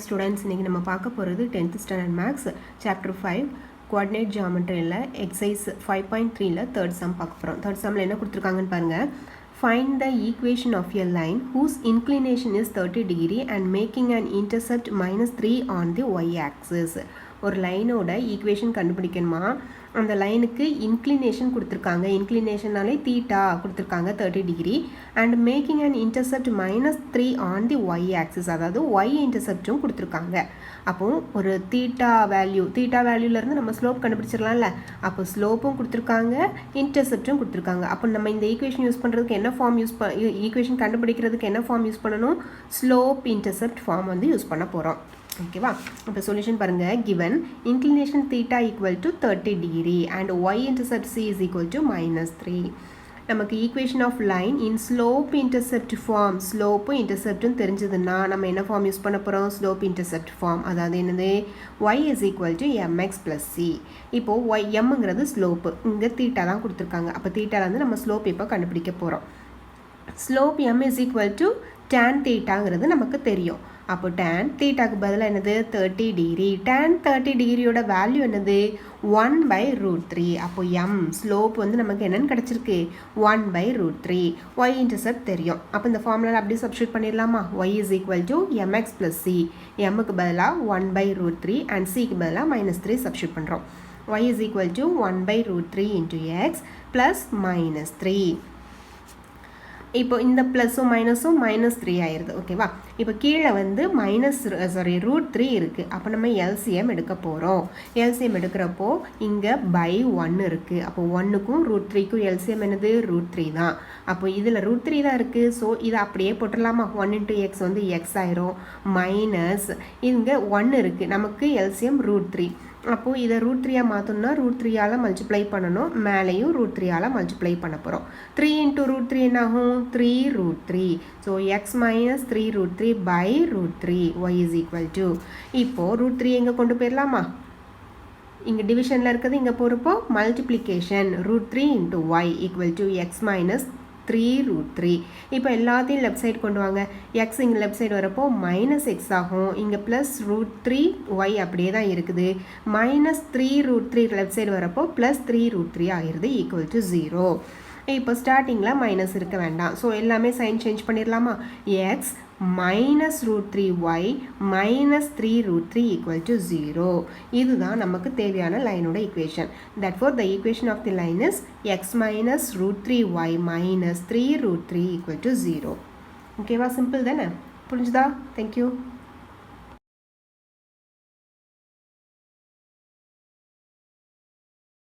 Students இன்றைக்கி நம்ம பார்க்க போகிறது 10th standard maths chapter 5 coordinate ஜியாமெட்ரியில் எக்ஸசைஸ் 5.3ல தேர்ட் சம் பார்க்க போகிறோம். தேர்ட் சம்மில் என்ன கொடுத்துருக்காங்கன்னு பாருங்கள். Find the equation of a line whose inclination is 30 degree and making an intercept -3 on the y-axis. ஒரு லைனோட ஈக்குவேஷன் கண்டுபிடிக்கணுமா, அந்த லைனுக்கு இன்க்ளினேஷன் கொடுத்துருக்காங்க, இன்க்ளினேஷனாலே தீட்டா கொடுத்துருக்காங்க 30 degree and making and intercept -3 on the Y axis, அதாவது ஒய் இன்டர்செப்டும் கொடுத்துருக்காங்க. அப்போது ஒரு தீட்டா வேல்யூலேருந்து நம்ம ஸ்லோப் கண்டுபிடிச்சிடலாம்ல, அப்போ ஸ்லோப்பும் கொடுத்துருக்காங்க இன்டர்செப்டும் கொடுத்துருக்காங்க. அப்போ நம்ம இந்த ஈக்குவேஷன் யூஸ் பண்ணுறதுக்கு என்ன ஃபார்ம் ஈக்குவேஷன் கண்டுபிடிக்கிறதுக்கு என்ன ஃபார்ம் யூஸ் பண்ணணும், ஸ்லோப் இன்டர்செப்ட் ஃபார்ம் வந்து யூஸ் பண்ண போகிறோம். ஓகேவா, இப்போ சொல்யூஷன் பாருங்கள். given inclination theta equal to 30 degree and y intercept c is equal to -3. நமக்கு equation of line in slope intercept form, ஸ்லோப்பும் இன்டர்செப்டும் தெரிஞ்சதுன்னா நம்ம என்ன ஃபார்ம் யூஸ் பண்ண போகிறோம், ஸ்லோப் இன்டர்செப்ட் ஃபார்ம். அதாவது என்னது, y is equal to mx plus c. இப்போது mங்கிறது ஸ்லோப்பு, இங்கே தீட்டா தான் கொடுத்துருக்காங்க. அப்போ தீட்டாலேருந்து நம்ம ஸ்லோப் இப்போ கண்டுபிடிக்க போகிறோம். Slope m is equal to tan தீட்டாங்கிறது நமக்கு தெரியும். அப்போ tan தீட்டாக்கு பதிலாக என்னது 30 டிகிரி. tan 30 டிகிரியோட வேல்யூ என்னது 1/√3. அப்போ m ஸ்லோப் வந்து நமக்கு என்னென்னு கிடச்சிருக்கு 1/√3. y இன்டர்செப்ட் தெரியும். அப்போ இந்த ஃபார்முலா அப்படியே சப்ஸ்டியூட் பண்ணிடலாமா. y is equal to mx plus c. mக்கு பதிலாக 1/√3 அண்ட் cக்கு பதிலாக -3 சப்ஸ்டியூட் பண்ணுறோம். y is equal to 1/√3 into x plus -3. இப்போ இந்த ப்ளஸும் மைனஸும் -3 ஆயிடுது. ஓகேவா, இப்போ கீழே வந்து √3 இருக்குது. அப்போ நம்ம எல்சிஎம் எடுக்க போகிறோம். எல்சிஎம் எடுக்கிறப்போ இங்கே /1 இருக்குது. அப்போ 1க்கும் √3க்கும் எல்சிஎம் என்னது √3 தான். அப்போ இதில் √3 தான் இருக்குது. ஸோ இதை அப்படியே போட்டுடலாமா. 1 × x வந்து x ஆயிரும், மைனஸ் இங்கே 1 இருக்குது, நமக்கு எல்சிஎம் √3. அப்போது இதை √3 மாற்றணும்னா √3ஆல் மல்டிப்ளை பண்ணணும், மேலேயும் √3ஆல் மல்டிப்ளை பண்ண போகிறோம். 3 × √3 என்ன ஆகும், 3√3. So x - 3√3/√3 y is equal to, இப்போது √3 எங்கே கொண்டு போயிடலாமா, இங்கே டிவிஷனில் இருக்கிறது இங்கே போகிறப்போ multiplication √3 × y equal to x - 3√3. இப்போ எல்லாத்தையும் லெஃப்ட் சைடு கொண்டு வாங்க. எக்ஸ் இங்கே லெஃப்ட் சைடு வரப்போ -x ஆகும், இங்கே +√3 y அப்படியே தான் இருக்குது. -3√3 லெஃப்ட் சைடு வரப்போ +3√3 ஆகிருது ஈக்குவல் டு 0. இப்போ ஸ்டார்டிங்கில் மைனஸ் இருக்க வேண்டாம். ஸோ எல்லாமே சைன் சேஞ்ச் பண்ணிடலாமா. x -√3y -3√3 equal to 0. இதுதான் நமக்கு தேவையான லைனோட equation. therefore the equation of the line is x -√3y -3√3 equal to 0. ஓகேவா, சிம்பிள் தானே, புரிஞ்சுதா? தேங்க்யூ.